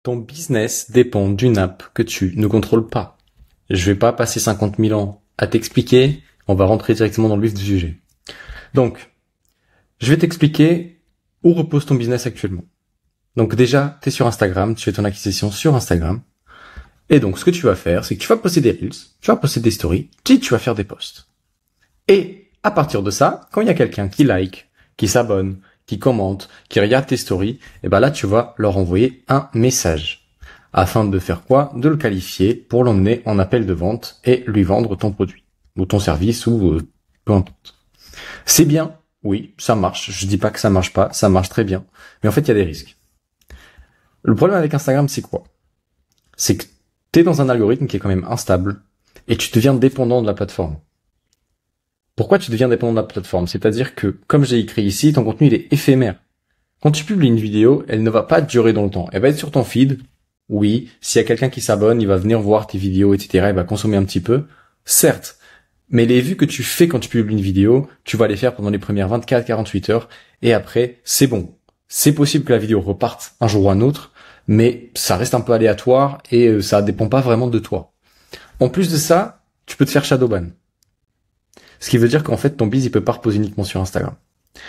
Ton business dépend d'une app que tu ne contrôles pas. Je vais pas passer 50 000 ans à t'expliquer, on va rentrer directement dans le vif du sujet. Donc, je vais t'expliquer où repose ton business actuellement. Donc déjà, tu es sur Instagram, tu fais ton acquisition sur Instagram. Et donc, ce que tu vas faire, c'est que tu vas poster des reels, tu vas poster des stories, puis tu vas faire des posts. Et à partir de ça, quand il y a quelqu'un qui like, qui s'abonne, qui commente, qui regarde tes stories, et ben là, tu vas leur envoyer un message. Afin de faire quoi? De le qualifier pour l'emmener en appel de vente et lui vendre ton produit. Ou ton service, ou peu importe. C'est bien, oui, ça marche. Je dis pas que ça marche pas, ça marche très bien. Mais en fait, il y a des risques. Le problème avec Instagram, c'est quoi? C'est que t'es dans un algorithme qui est quand même instable et tu deviens dépendant de la plateforme. Pourquoi tu deviens dépendant de la plateforme? C'est-à-dire que, comme j'ai écrit ici, ton contenu il est éphémère. Quand tu publies une vidéo, elle ne va pas durer dans le temps. Elle va être sur ton feed. Oui, s'il y a quelqu'un qui s'abonne, il va venir voir tes vidéos, etc. Il va consommer un petit peu. Certes. Mais les vues que tu fais quand tu publies une vidéo, tu vas les faire pendant les premières 24-48 heures. Et après, c'est bon. C'est possible que la vidéo reparte un jour ou un autre, mais ça reste un peu aléatoire et ça dépend pas vraiment de toi. En plus de ça, tu peux te faire shadowban. Ce qui veut dire qu'en fait, ton biz, il peut pas reposer uniquement sur Instagram.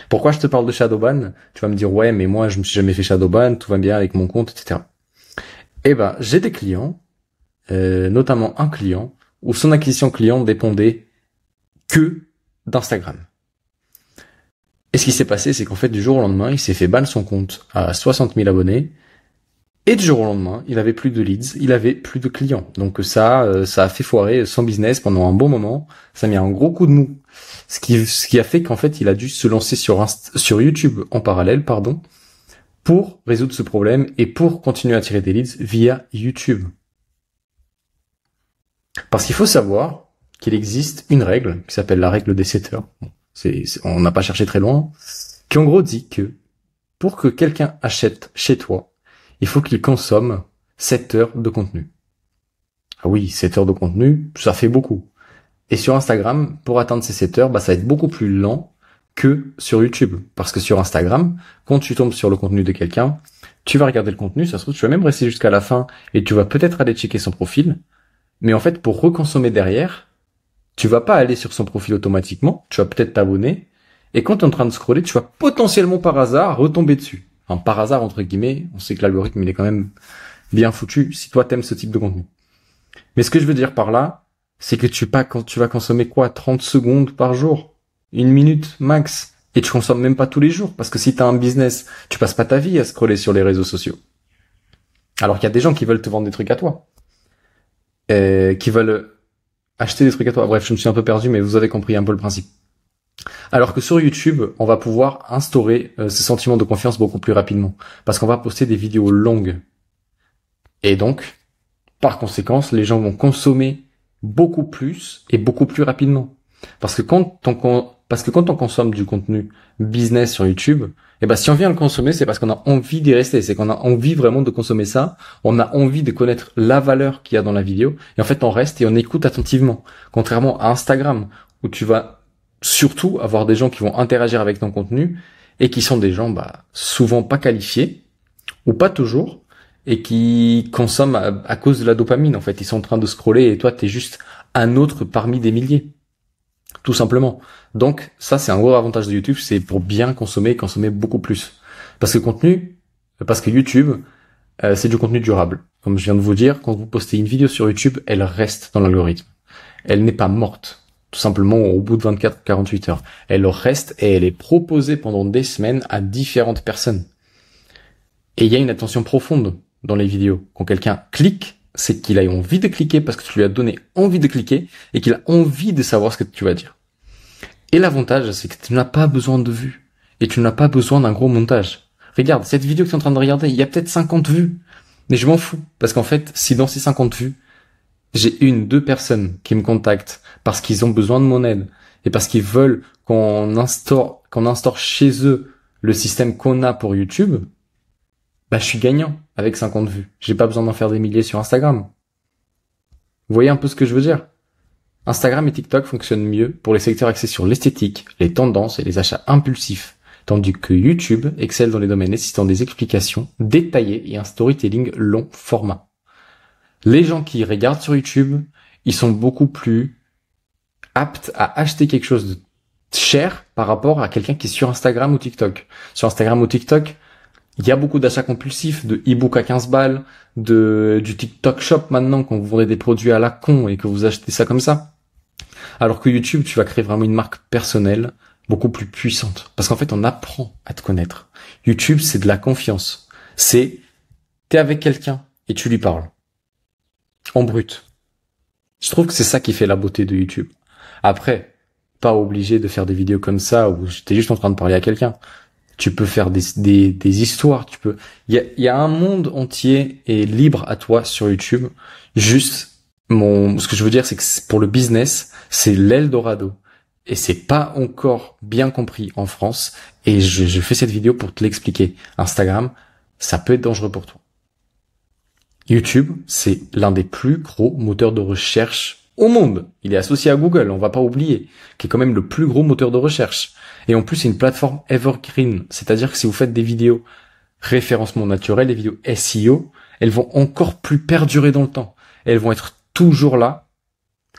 Pourquoi je te parle de shadowban? Tu vas me dire, ouais, mais moi, je me suis jamais fait shadowban, tout va bien avec mon compte, etc. Eh ben, j'ai des clients, notamment un client, où son acquisition client dépendait que d'Instagram. Et ce qui s'est passé, c'est qu'en fait, du jour au lendemain, il s'est fait ban son compte à 60 000 abonnés, et du jour au lendemain, il avait plus de leads, il avait plus de clients. Donc ça a fait foirer son business pendant un bon moment. Ça a mis un gros coup de mou. Ce qui a fait qu'en fait, il a dû se lancer sur YouTube en parallèle, pour résoudre ce problème et pour continuer à tirer des leads via YouTube. Parce qu'il faut savoir qu'il existe une règle qui s'appelle la règle des 7 heures. On n'a pas cherché très loin. Qui en gros dit que pour que quelqu'un achète chez toi, il faut qu'il consomme 7 heures de contenu. Ah oui, 7 heures de contenu, ça fait beaucoup. Et sur Instagram, pour atteindre ces 7 heures, ça va être beaucoup plus lent que sur YouTube. Parce que sur Instagram, quand tu tombes sur le contenu de quelqu'un, tu vas regarder le contenu, ça se trouve, tu vas même rester jusqu'à la fin et tu vas peut-être aller checker son profil. Mais en fait, pour reconsommer derrière, tu vas pas aller sur son profil automatiquement, tu vas peut-être t'abonner. Et quand tu es en train de scroller, tu vas potentiellement par hasard retomber dessus. Enfin, par hasard, entre guillemets, on sait que l'algorithme, il est quand même bien foutu si toi t'aimes ce type de contenu. Mais ce que je veux dire par là, c'est que tu vas consommer quoi, 30 secondes par jour? 1 minute max. Et tu consommes même pas tous les jours. Parce que si t'as un business, tu passes pas ta vie à scroller sur les réseaux sociaux. Alors qu'il y a des gens qui veulent te vendre des trucs à toi. Qui veulent acheter des trucs à toi. Bref, je me suis un peu perdu, mais vous avez compris un peu le principe. Alors que sur YouTube, on va pouvoir instaurer ce sentiment de confiance beaucoup plus rapidement. Parce qu'on va poster des vidéos longues. Et donc, par conséquent, les gens vont consommer beaucoup plus et beaucoup plus rapidement. Parce que quand on consomme du contenu business sur YouTube, si on vient le consommer, c'est parce qu'on a envie d'y rester. C'est qu'on a envie vraiment de consommer ça. On a envie de connaître la valeur qu'il y a dans la vidéo. Et en fait, on reste et on écoute attentivement. Contrairement à Instagram, où tu vas surtout avoir des gens qui vont interagir avec ton contenu et qui sont des gens souvent pas qualifiés ou pas toujours et qui consomment à cause de la dopamine. En fait, ils sont en train de scroller et toi t'es juste un autre parmi des milliers, tout simplement. Donc ça, c'est un gros avantage de YouTube, c'est pour bien consommer beaucoup plus. Parce que YouTube, c'est du contenu durable. Comme je viens de vous dire, quand vous postez une vidéo sur YouTube, elle reste dans l'algorithme. Elle n'est pas morte. Tout simplement au bout de 24-48 heures. Elle reste et elle est proposée pendant des semaines à différentes personnes. Et il y a une attention profonde dans les vidéos. Quand quelqu'un clique, c'est qu'il a envie de cliquer parce que tu lui as donné envie de cliquer et qu'il a envie de savoir ce que tu vas dire. Et l'avantage, c'est que tu n'as pas besoin de vues et tu n'as pas besoin d'un gros montage. Regarde, cette vidéo que tu es en train de regarder, il y a peut-être 50 vues. Mais je m'en fous. Parce qu'en fait, si dans ces 50 vues, j'ai 2 personnes qui me contactent parce qu'ils ont besoin de mon aide et parce qu'ils veulent qu'on instaure chez eux le système qu'on a pour YouTube, je suis gagnant avec 50 vues. J'ai pas besoin d'en faire des milliers sur Instagram. Vous voyez un peu ce que je veux dire? Instagram et TikTok fonctionnent mieux pour les secteurs axés sur l'esthétique, les tendances et les achats impulsifs. Tandis que YouTube excelle dans les domaines nécessitant des explications détaillées et un storytelling long format. Les gens qui regardent sur YouTube, ils sont beaucoup plus aptes à acheter quelque chose de cher par rapport à quelqu'un qui est sur Instagram ou TikTok. Sur Instagram ou TikTok, il y a beaucoup d'achats compulsifs, de e-book à 15 balles, du TikTok Shop maintenant, quand vous vendez des produits à la con et que vous achetez ça comme ça. Alors que YouTube, tu vas créer vraiment une marque personnelle, beaucoup plus puissante. Parce qu'en fait, on apprend à te connaître. YouTube, c'est de la confiance. T'es avec quelqu'un et tu lui parles. En brut. Je trouve que c'est ça qui fait la beauté de YouTube. Après, pas obligé de faire des vidéos comme ça où t'es juste en train de parler à quelqu'un. Tu peux faire des histoires, il y a un monde entier et libre à toi sur YouTube. Juste, ce que je veux dire, c'est que pour le business, c'est l'Eldorado. Et c'est pas encore bien compris en France. Et je fais cette vidéo pour te l'expliquer. Instagram, ça peut être dangereux pour toi. YouTube, c'est l'un des plus gros moteurs de recherche au monde. Il est associé à Google, on va pas oublier, qui est quand même le plus gros moteur de recherche. Et en plus, c'est une plateforme evergreen. C'est-à-dire que si vous faites des vidéos référencement naturel, les vidéos SEO, elles vont encore plus perdurer dans le temps. Elles vont être toujours là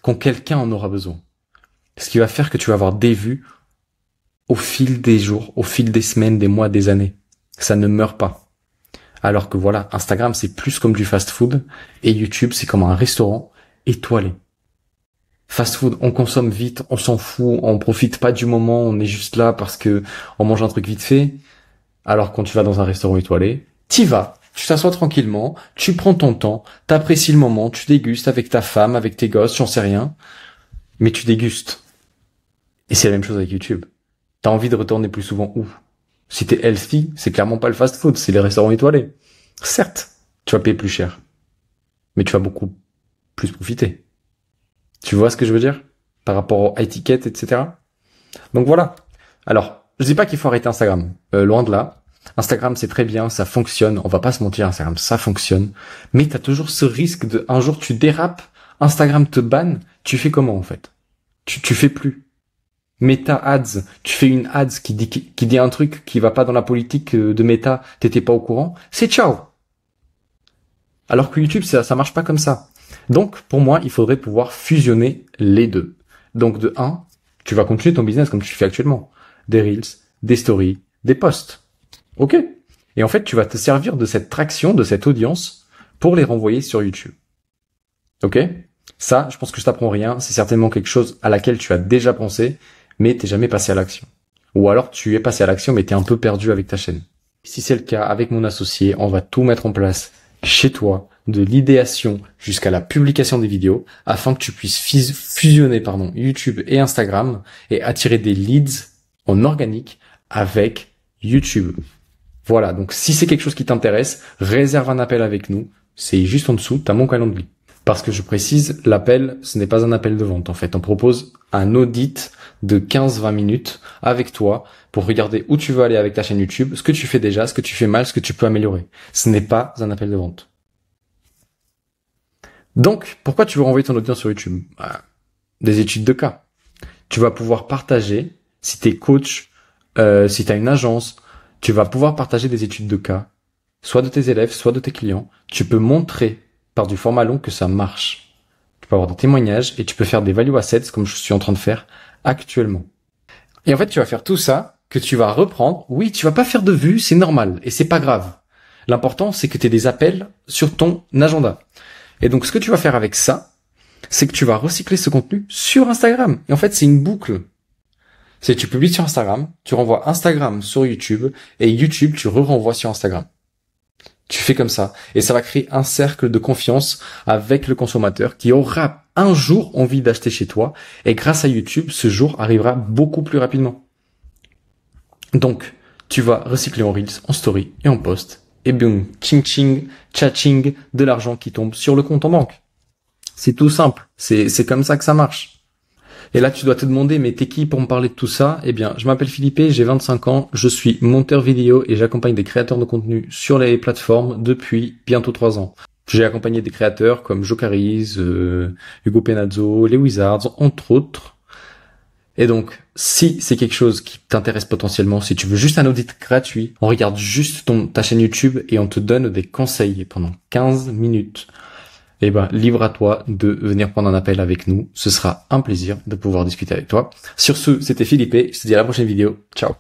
quand quelqu'un en aura besoin. Ce qui va faire que tu vas avoir des vues au fil des jours, au fil des semaines, des mois, des années. Ça ne meurt pas. Alors que voilà, Instagram, c'est plus comme du fast-food et YouTube, c'est comme un restaurant étoilé. Fast-food, on consomme vite, on s'en fout, on profite pas du moment, on est juste là parce que on mange un truc vite fait. Alors quand tu vas dans un restaurant étoilé, t'y vas, tu t'assois tranquillement, tu prends ton temps, t'apprécies le moment, tu dégustes avec ta femme, avec tes gosses, j'en sais rien, mais tu dégustes. Et c'est la même chose avec YouTube. T'as envie de retourner plus souvent où? Si t'es healthy, c'est clairement pas le fast-food, c'est les restaurants étoilés. Certes, tu vas payer plus cher, mais tu vas beaucoup plus profiter. Tu vois ce que je veux dire? Par rapport aux étiquettes, etc. Donc voilà. Alors, je dis pas qu'il faut arrêter Instagram. Loin de là. Instagram, c'est très bien, ça fonctionne. On va pas se mentir, Instagram, ça fonctionne. Mais t'as toujours ce risque de, un jour, tu dérapes, Instagram te banne. Tu fais comment, en fait? Tu fais plus. Meta Ads, tu fais une ads qui dit un truc qui va pas dans la politique de Meta, t'étais pas au courant, c'est ciao. Alors que YouTube, ça marche pas comme ça. Donc, pour moi, il faudrait pouvoir fusionner les deux. Donc, de un, tu vas continuer ton business comme tu fais actuellement. Des Reels, des Stories, des posts. Ok. Et en fait, tu vas te servir de cette traction, de cette audience, pour les renvoyer sur YouTube. Ok. Ça, je pense que je t'apprends rien. C'est certainement quelque chose à laquelle tu as déjà pensé, mais t'es jamais passé à l'action. Ou alors, tu es passé à l'action, mais t'es un peu perdu avec ta chaîne. Si c'est le cas, avec mon associé, on va tout mettre en place chez toi, de l'idéation jusqu'à la publication des vidéos, afin que tu puisses fusionner YouTube et Instagram et attirer des leads en organique avec YouTube. Voilà, donc si c'est quelque chose qui t'intéresse, réserve un appel avec nous. C'est juste en dessous, t'as mon calendrier. Parce que je précise, l'appel, ce n'est pas un appel de vente. En fait, on propose un audit de 15-20 minutes avec toi pour regarder où tu veux aller avec ta chaîne YouTube, ce que tu fais déjà, ce que tu fais mal, ce que tu peux améliorer. Ce n'est pas un appel de vente. Donc, pourquoi tu veux renvoyer ton audience sur YouTube? Des études de cas. Tu vas pouvoir partager, si t'es coach, si t'as une agence, tu vas pouvoir partager des études de cas, soit de tes élèves, soit de tes clients. Tu peux montrer par du format long que ça marche. Tu peux avoir des témoignages et tu peux faire des value assets comme je suis en train de faire actuellement. Et en fait, tu vas faire tout ça que tu vas reprendre. Oui, tu vas pas faire de vues, c'est normal et c'est pas grave. L'important, c'est que tu aies des appels sur ton agenda. Et donc, ce que tu vas faire avec ça, c'est que tu vas recycler ce contenu sur Instagram. Et en fait, c'est une boucle. C'est tu publies sur Instagram, tu renvoies Instagram sur YouTube et YouTube, tu renvoies sur Instagram. Tu fais comme ça et ça va créer un cercle de confiance avec le consommateur qui aura un jour envie d'acheter chez toi et grâce à YouTube, ce jour arrivera beaucoup plus rapidement. Donc, tu vas recycler en Reels, en Story et en Post et boum, ching ching, tcha-ching, de l'argent qui tombe sur le compte en banque. C'est tout simple, c'est comme ça que ça marche. Et là, tu dois te demander, mais t'es qui pour me parler de tout ça? Eh bien, je m'appelle Philippe, j'ai 25 ans, je suis monteur vidéo et j'accompagne des créateurs de contenu sur les plateformes depuis bientôt 3 ans. J'ai accompagné des créateurs comme Jocaris, Hugo Penazzo, les Wizards, entre autres. Et donc, si c'est quelque chose qui t'intéresse potentiellement, si tu veux juste un audit gratuit, on regarde juste ta chaîne YouTube et on te donne des conseils pendant 15 minutes. Eh ben, libre à toi de venir prendre un appel avec nous. Ce sera un plaisir de pouvoir discuter avec toi. Sur ce, c'était Philippe et je te dis à la prochaine vidéo. Ciao.